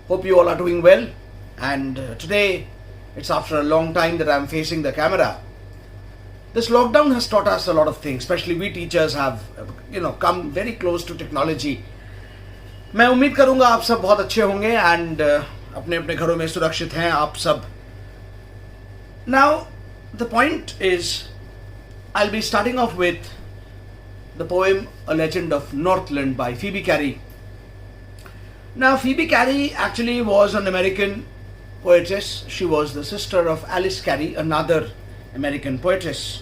Hope you all are doing well. And today, it's after a long time that I'm facing the camera. This lockdown has taught us a lot of things, especially we teachers have, come very close to technology. मैं उम्मीद करूंगा आप सब बहुत अच्छे होंगे and अपने अपने घरों में सुरक्षित हैं आप सब. Now, the point is, I'll be starting off with the poem A Legend of Northland by Phoebe Carey. Now, Phoebe Carey actually was an American poetess. She was the sister of Alice Carey, another American poetess.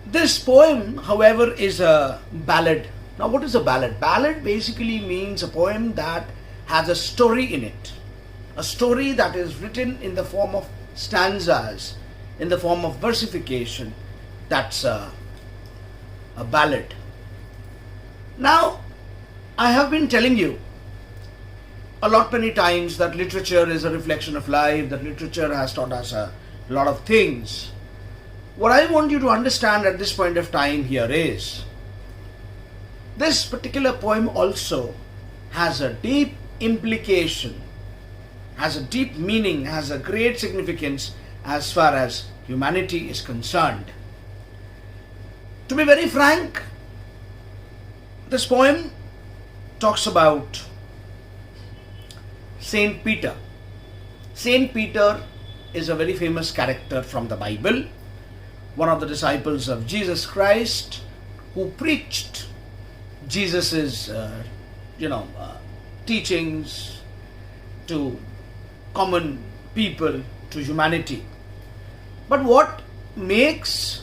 This poem, however, is a ballad. Now, what is a ballad? Ballad basically means a poem that has a story in it. A story that is written in the form of stanzas, in the form of versification. That's a ballad. Now, I have been telling you a lot many times that literature is a reflection of life, that literature has taught us a lot of things. What I want you to understand at this point of time here is, this particular poem also has a deep implication, has a deep meaning, has a great significance as far as humanity is concerned. To be very frank, this poem talks about Saint Peter. Saint Peter is a very famous character from the Bible, one of the disciples of Jesus Christ who preached Jesus's, teachings to common people, to humanity. But what makes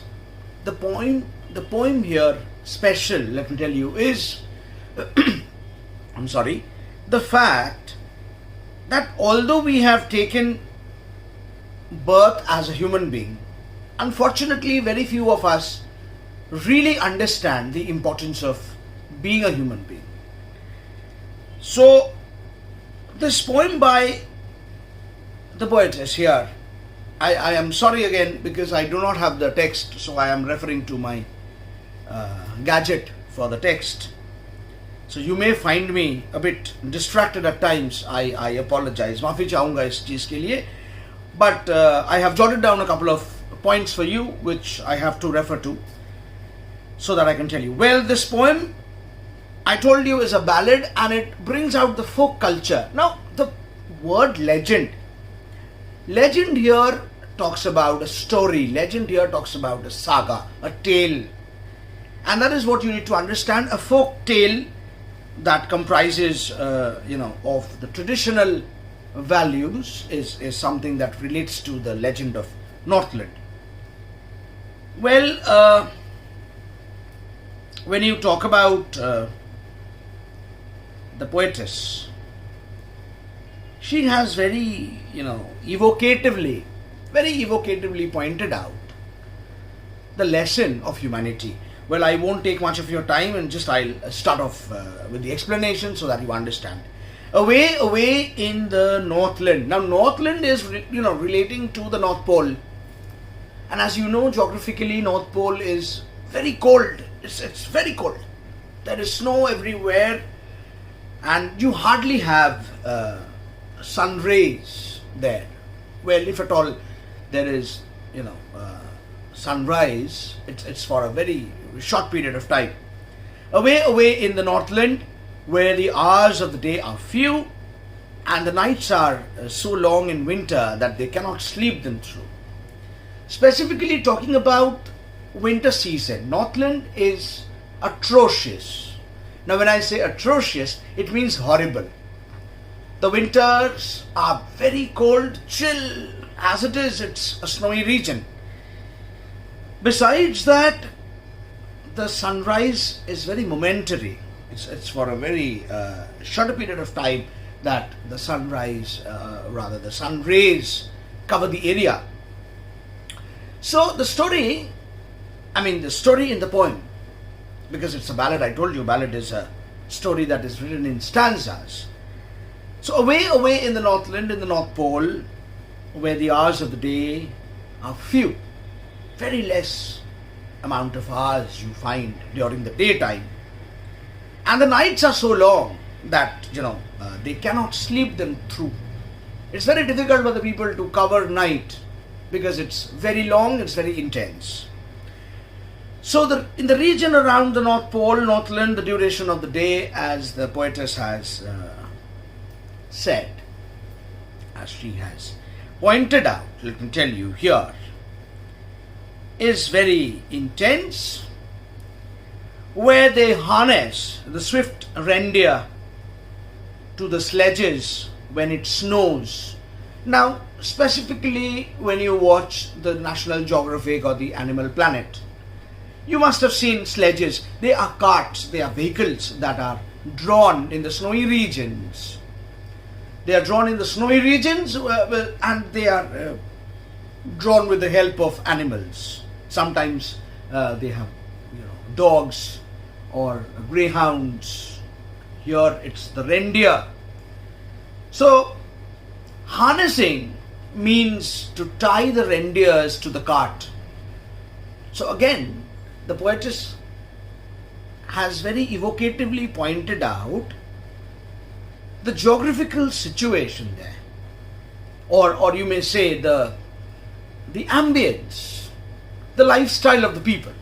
the poem here special, let me tell you, is the fact that although we have taken birth as a human being, unfortunately very few of us really understand the importance of being a human being. So, this poem by the poetess here, I am sorry again because I do not have the text, so I am referring to my gadget for the text. So you may find me a bit distracted at times. I apologize. माफी चाहूँगा इस चीज़ के लिए. But I have jotted down a couple of points for you which I have to refer to so that I can tell you. Well, this poem, I told you, is a ballad and it brings out the folk culture. Now, the word legend here talks about a story. Legend here talks about a saga, a tale. And that is what you need to understand. A folk tale that comprises, of the traditional values is something that relates to the legend of Northland. Well, when you talk about the poetess, she has very evocatively pointed out the lesson of humanity. Well, I won't take much of your time and I'll start off with the explanation so that you understand. Away in the Northland. Now, Northland is, relating to the North Pole. And as you know, geographically, North Pole is very cold. It's very cold. There is snow everywhere. And you hardly have sun rays there. Well, if at all there is, sunrise, it's for a very short period of time. Away in the Northland, where the hours of the day are few and the nights are so long in winter that they cannot sleep them through. Specifically talking about winter season, Northland is atrocious. Now, when I say atrocious, it means horrible. The winters are very cold, chill. As it is, it's a snowy region. Besides that, the sunrise is very momentary. It's for a very short period of time that the sun rays cover the area. So the story in the poem, because it's a ballad, I told you, ballad is a story that is written in stanzas. So away in the Northland, in the North Pole, where the hours of the day are few, very less amount of hours you find during the daytime, and the nights are so long that they cannot sleep them through. It's very difficult for the people to cover night because it's very long, it's very intense. So in the region around the North Pole, Northland, the duration of the day, as the poetess has said, as she has pointed out, let me tell you here, is very intense, where they harness the swift reindeer to the sledges when it snows. Now, specifically when you watch the National Geographic or the Animal Planet, you must have seen sledges. They are carts, they are vehicles that are drawn in the snowy regions. They are drawn in the snowy regions and they are drawn with the help of animals. Sometimes they have dogs or greyhounds. Here it's the reindeer. So harnessing means to tie the reindeers to the cart. So again, the poetess has very evocatively pointed out the geographical situation there, or you may say the ambience, the lifestyle of the people.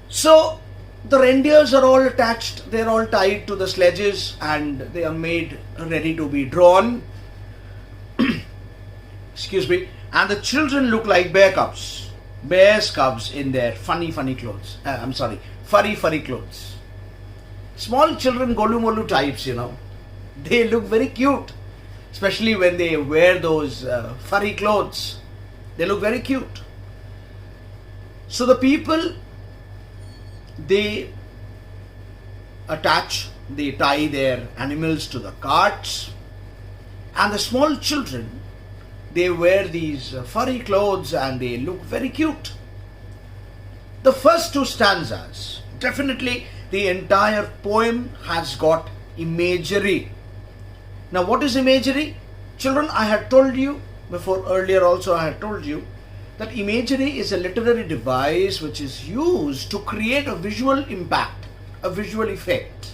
So the reindeers are all attached, they are all tied to the sledges and they are made ready to be drawn. Excuse me. And the children look like bears cubs in their furry clothes. Furry clothes. Small children, golu molu types, they look very cute, especially when they wear those furry clothes. They look very cute. So the people, they tie their animals to the carts, and the small children, they wear these furry clothes and they look very cute. The first two stanzas, definitely the entire poem has got imagery. Now what is imagery? Children, I had told you before, earlier also I had told you, that imagery is a literary device which is used to create a visual impact, a visual effect.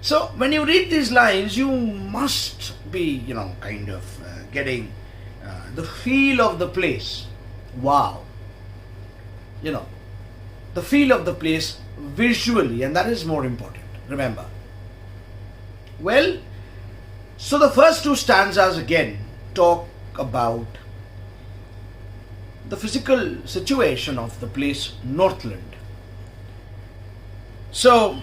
So when you read these lines, you must be, getting the feel of the place. Wow. The feel of the place visually, and that is more important, remember. Well, so the first two stanzas again talk about the physical situation of the place Northland. So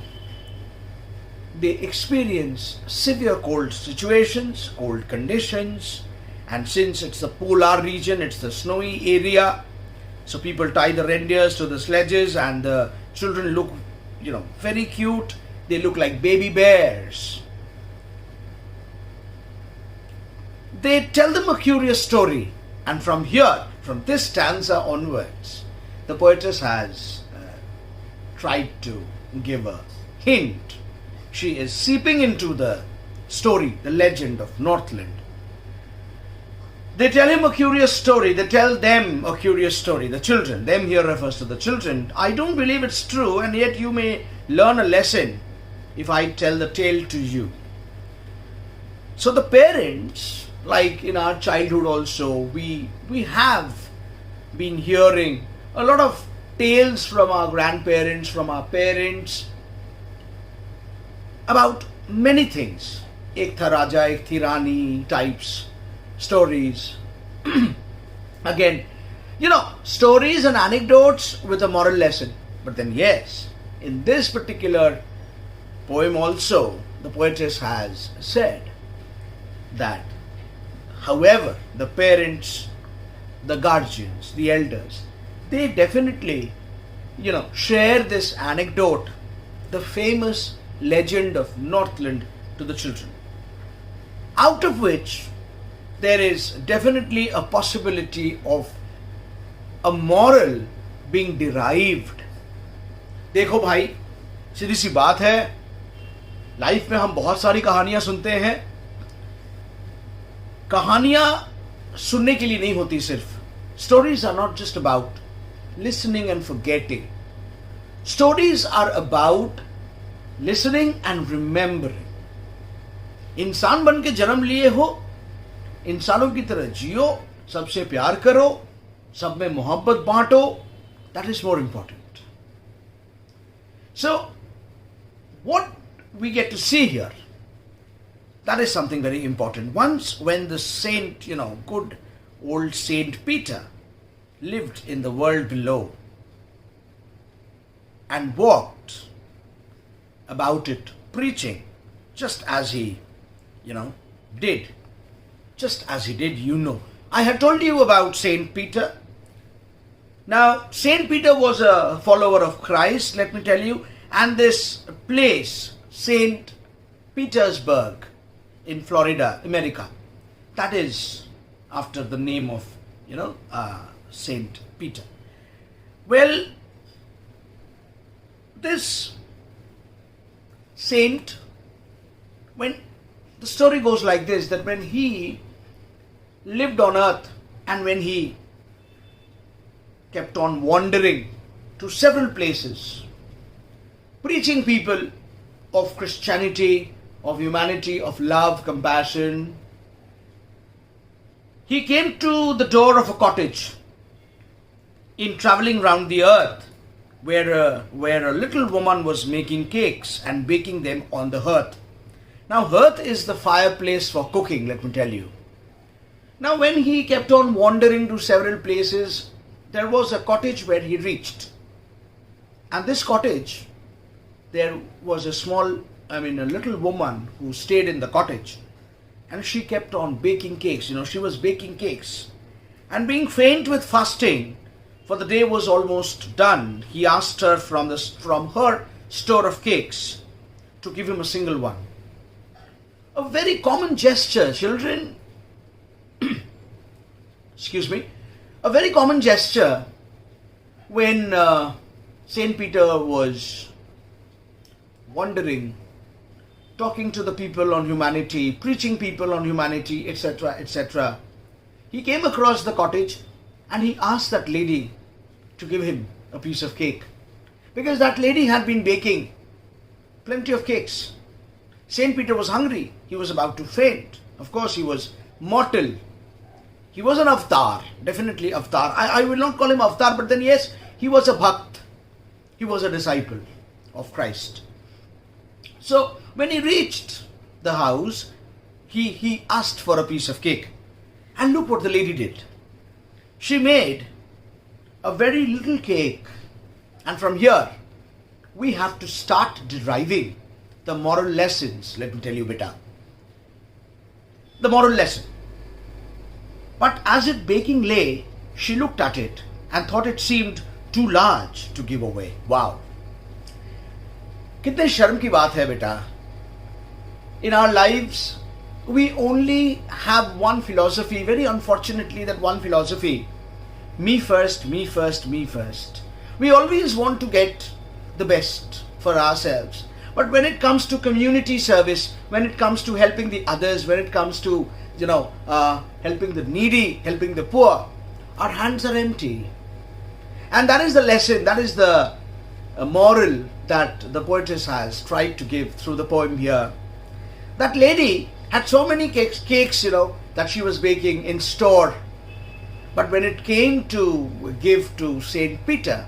they experience severe cold situations, cold conditions, and since it's the polar region, it's the snowy area, so people tie the reindeers to the sledges and the children look, very cute. They look like baby bears. They tell them a curious story, and from this stanza onwards, the poetess has tried to give a hint. She is seeping into the story, the legend of Northland. They tell him a curious story. They tell them a curious story. The children, them here refers to the children. I don't believe it's true, and yet you may learn a lesson if I tell the tale to you. So the parents, like in our childhood also, we have been hearing a lot of tales from our grandparents, from our parents, about many things. Ek tha Raja, ek thi Rani types, stories. Again, stories and anecdotes with a moral lesson. But then yes, in this particular poem also, the poetess has said that however, the parents, the guardians, the elders, they definitely, share this anecdote, the famous legend of Northland, to the children. Out of which there is definitely a possibility of a moral being derived. देखो भाई, सीधी सी बात है, life में हम बहुत सारी कहानियां सुनते हैं. कहानियां सुनने के लिए नहीं होती सिर्फ. Stories are not just about listening and forgetting. Stories are about listening and remembering. इंसान बन के जन्म लिए हो, इंसानों की तरह जियो, सबसे प्यार करो, सब में मोहब्बत बांटो. That is more important. So, what we get to see here, that is something very important. Once when the saint, good old Saint Peter lived in the world below and walked about it preaching just as he, did. Just as he did, I had told you about Saint Peter. Now, Saint Peter was a follower of Christ, let me tell you, and this place, Saint Petersburg in Florida, America, that is after the name of, Saint Peter. Well, this saint, when the story goes like this, that when he lived on earth and when he kept on wandering to several places, preaching people of Christianity, of humanity, of love, compassion, he came to the door of a cottage in traveling round the earth where a little woman was making cakes and baking them on the hearth. Now, hearth is the fireplace for cooking, let me tell you. Now, when he kept on wandering to several places, there was a cottage where he reached. And this cottage, there was a little woman who stayed in the cottage. And she kept on baking cakes. She was baking cakes. And being faint with fasting, for the day was almost done, he asked her from her store of cakes to give him a single one. A very common gesture, children. Excuse me. A very common gesture when Saint Peter was wandering, talking to the people on humanity, preaching people on humanity, etc., etc. He came across the cottage and he asked that lady to give him a piece of cake, because that lady had been baking plenty of cakes. Saint Peter was hungry. He was about to faint. Of course, he was mortal. He was an avatar, definitely avatar. I will not call him avatar, but then yes, he was a bhakt. He was a disciple of Christ. So, when he reached the house, he asked for a piece of cake. And look what the lady did. She made a very little cake. And from here, we have to start deriving the moral lessons. Let me tell you, beta. The moral lesson. But as it baking lay, she looked at it and thought it seemed too large to give away. Wow. कितने शर्म की बात है बेटा. In our lives, we only have one philosophy. Very unfortunately, that one philosophy. Me first, me first, me first. We always want to get the best for ourselves. But when it comes to community service, when it comes to helping the others, when it comes to, helping the needy, helping the poor, our hands are empty. And that is the lesson, that is the moral that the poetess has tried to give through the poem here. That lady had so many cakes, that she was baking in store. But when it came to give to Saint Peter,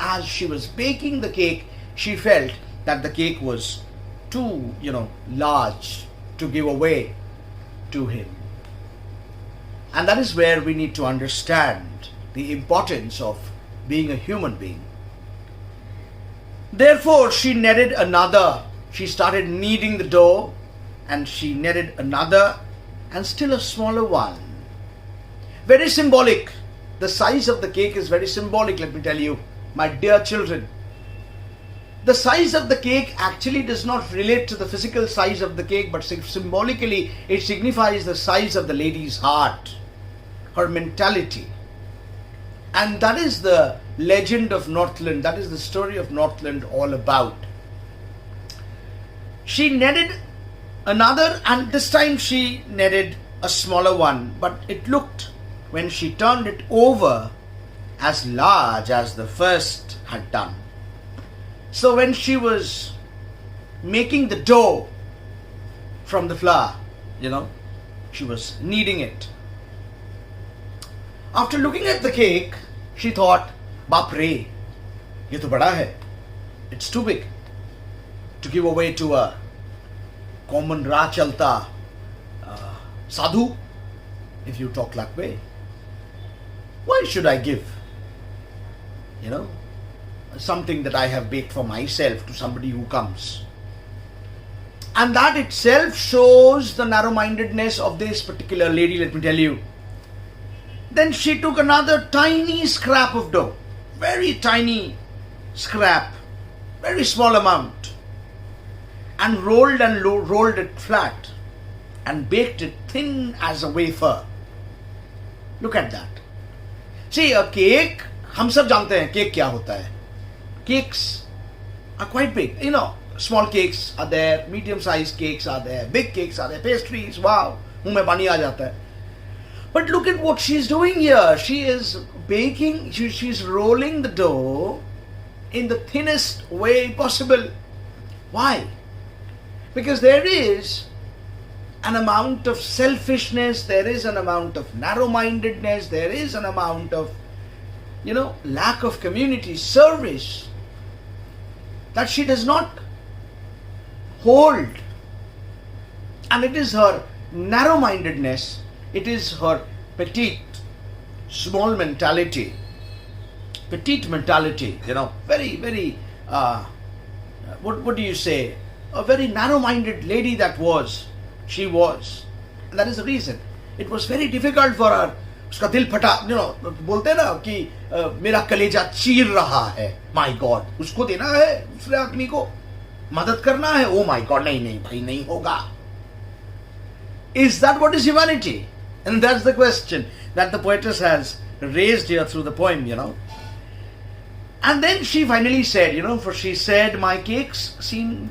as she was baking the cake, she felt that the cake was too, large to give away to him. And that is where we need to understand the importance of being a human being. Therefore, she kneaded another. She started kneading the dough, and she kneaded another, and still a smaller one. Very symbolic. The size of the cake is very symbolic, let me tell you, my dear children. The size of the cake actually does not relate to the physical size of the cake, but symbolically it signifies the size of the lady's heart, her mentality. And that is the legend of Northland. That is the story of Northland all about. She kneaded another, and this time she kneaded a smaller one, but it looked, when she turned it over, as large as the first had done. So when she was making the dough from the flour. She was kneading it. After looking at the cake, she thought, Baap re, ye to bada hai. It's too big to give away to a common Ra Chalta sadhu, if you talk that way. Why should I give, something that I have baked for myself to somebody who comes? And that itself shows the narrow-mindedness of this particular lady, let me tell you. Then she took another tiny scrap of dough, very tiny scrap, very small amount, and rolled it flat and baked it thin as a wafer. Look at that. See, a cake, हम सब जानते हैं cake क्या होता है. Cakes are quite big. Small cakes are there, medium-sized cakes are there, big cakes are there, pastries, wow, मुंह में पानी आ जाता है. But look at what she's doing here. She is baking, she's rolling the dough in the thinnest way possible. Why? Because there is an amount of selfishness, there is an amount of narrow-mindedness, there is an amount of, lack of community service that she does not hold. And it is her narrow-mindedness, it is her petite, small mentality, very, very, what do you say, a very narrow-minded lady she was. And that is the reason. It was very difficult for her. उसका दिल फटा, बोलते हैं ना कि मेरा कलेजा चीर रहा है. My God, उसको देना है दूसरे आदमी को, मदद करना है. Oh my God, नहीं भाई, नहीं होगा. Is that what is humanity? And that's the question that the poetess has raised here through the poem, And then she finally said, for she said, my cakes seem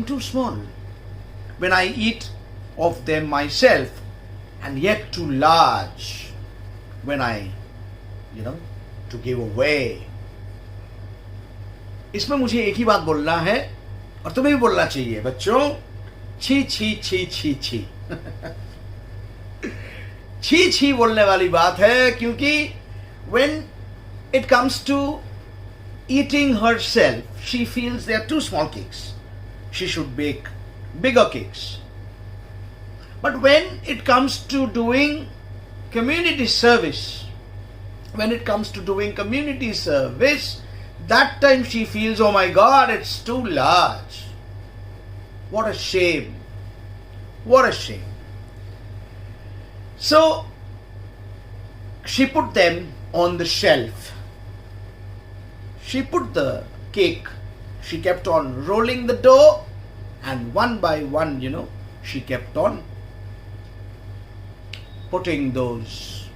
too small when I eat of them myself, and yet too large when I, to give away. इसमें मुझे एक ही बात बोलना है, और तुम्हें भी बोलना चाहिए बच्चों. छी छी छी छी छी. छी छी बोलने वाली बात है, क्योंकि when it comes to eating herself, she feels they are too small cakes. She should bake bigger cakes. But when it comes to doing community service, that time she feels, oh my God, it's too large. What a shame. What a shame. So, she put them on the shelf. She put the cake, she kept on rolling the dough, and one by one, she kept on putting those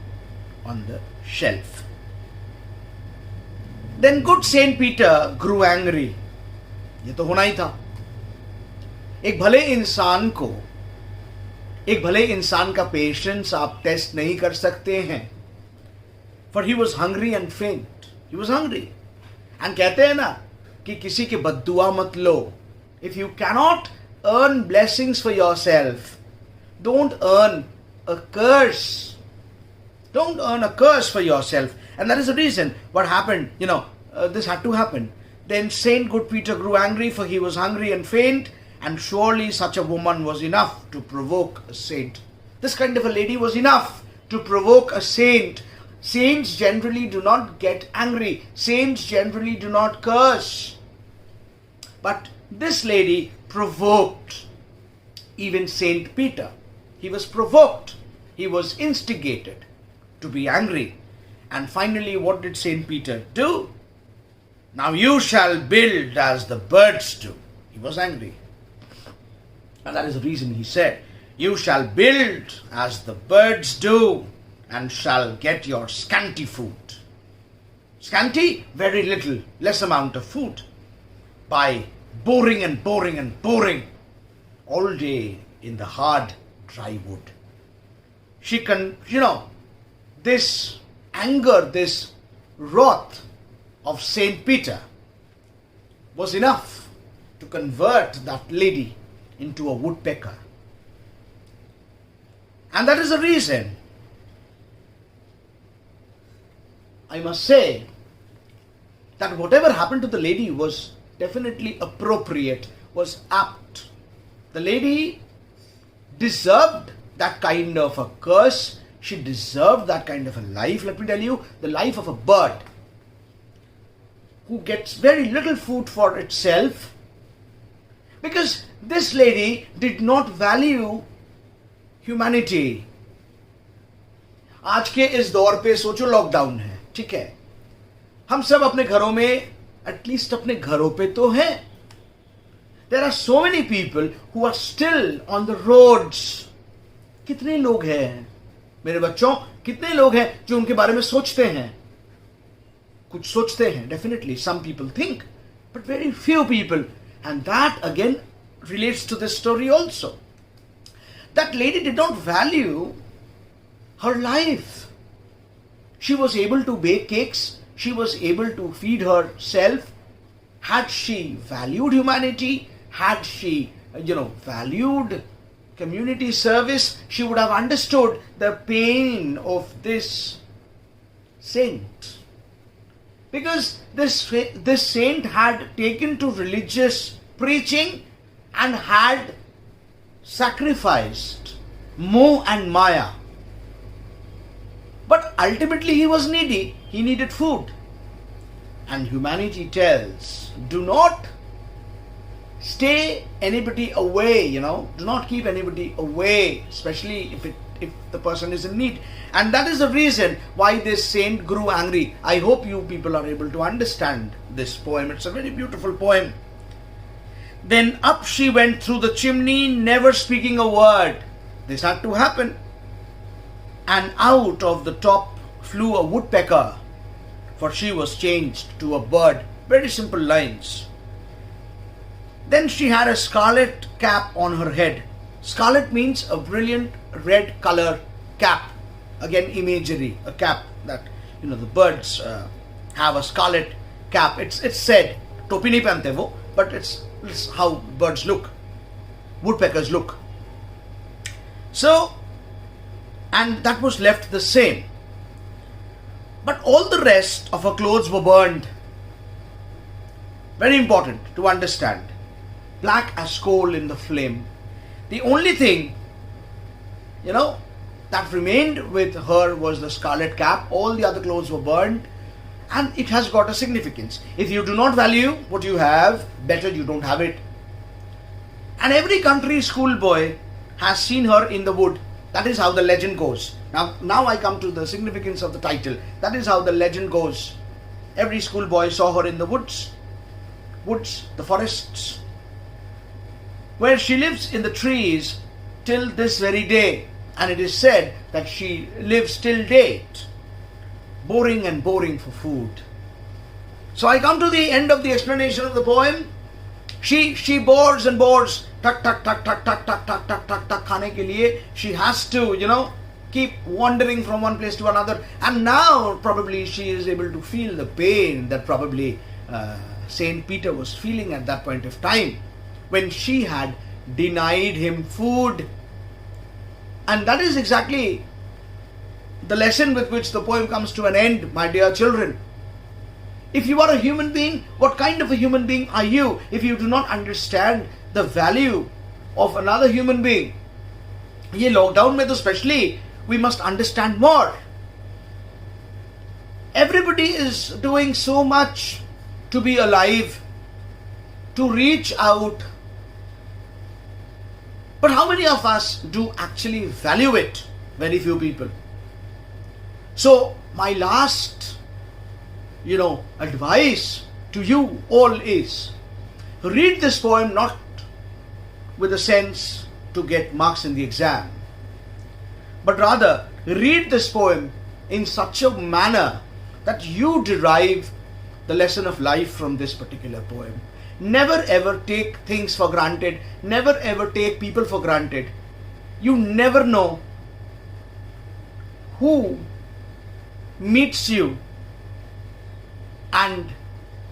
on the shelf. Then good Saint Peter grew angry. ये तो होना ही था. एक भले इंसान का patience आप test नहीं कर सकते हैं. For he was hungry and faint. He was hungry. And कहते हैं ना कि किसी के बद्दुआ मत लो. If you cannot earn blessings for yourself, don't earn a curse. Don't earn a curse for yourself. And that is the reason what happened. This had to happen. Then Saint Good Peter grew angry, for he was hungry and faint, and surely such a woman was enough to provoke a saint. This kind of a lady was enough to provoke a saint. Saints generally do not get angry. Saints generally do not curse. But this lady provoked even Saint Peter. He was provoked. He was instigated to be angry. And finally, what did Saint Peter do? Now you shall build as the birds do. He was angry. And that is the reason he said, you shall build as the birds do, and shall get your scanty food. Scanty, very little, less amount of food. By boring and boring and boring all day in the hard, dry wood. This anger, this wrath of Saint Peter was enough to convert that lady into a woodpecker. And that is the reason I must say that whatever happened to the lady was definitely appropriate, was apt. The lady deserved that kind of a curse. She deserved that kind of a life. Let me tell you, the life of a bird who gets very little food for itself, because this lady did not value humanity. आज के इस दौर पे सोचो, lockdown है, ठीक है, हम सब अपने घरों में, एटलीस्ट अपने घरों पे तो हैं. There are so many people who are still on the roads. कितने लोग हैं मेरे बच्चों, कितने लोग हैं जो उनके बारे में सोचते हैं? कुछ सोचते हैं, definitely some people think, but very few people. And that again relates to this story also. That lady did not value her life. She was able to bake cakes, she was able to feed herself. Had she valued humanity, had she, valued community service, she would have understood the pain of this saint. Because this saint had taken to religious preaching and had sacrificed Moh and Maya. But ultimately he was needy, he needed food. And humanity tells, do not stay anybody away, do not keep anybody away, especially if the person is in need. And that is the reason why this saint grew angry. I hope you people are able to understand this poem. It's a very beautiful poem. Then up she went through the chimney, never speaking a word. This had to happen. And out of the top flew a woodpecker, for she was changed to a bird. Very simple lines. Then she had a scarlet cap on her head. Scarlet means a brilliant red color cap. Again, imagery, a cap that, the birds have a scarlet cap. It's said, topi nahi pehante wo, but it's how birds look, woodpeckers look. So, and that was left the same. But all the rest of her clothes were burned. Very important to understand. Black as coal in the flame. The only thing, that remained with her was the scarlet cap. All the other clothes were burned. And it has got a significance. If you do not value what you have, better you don't have it. And every country schoolboy has seen her in the wood. That is how the legend goes. Now I come to the significance of the title. That is how the legend goes. Every schoolboy saw her in the woods, the forests, where she lives in the trees till this very day. And it is said that she lives till date, boring and boring for food. So I come to the end of the explanation of the poem. She bores and bores. Tuck, tuck, tuck, tuck, tuck, tuck, tuck, tuck, tuck, tuck, khane ke liye. She has to, keep wandering from one place to another. And now probably she is able to feel the pain that probably Saint Peter was feeling at that point of time, when she had denied him food. And that is exactly the lesson with which the poem comes to an end, my dear children. If you are a human being, what kind of a human being are you if you do not understand the value of another human being? Ye lockdown mein to especially we must understand more. Everybody is doing so much to be alive, to reach out. But how many of us do actually value it? Very few people. So my last, advice to you all is, read this poem not with a sense to get marks in the exam, but rather read this poem in such a manner that you derive the lesson of life from this particular poem. Never ever take things for granted. Never ever take people for granted. You never know who meets you, and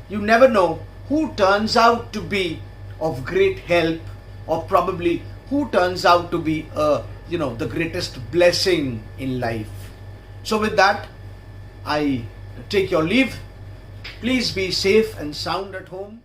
you never know who turns out to be of great help, or probably who turns out to be the greatest blessing in life. So with that, I take your leave. Please be safe and sound at home.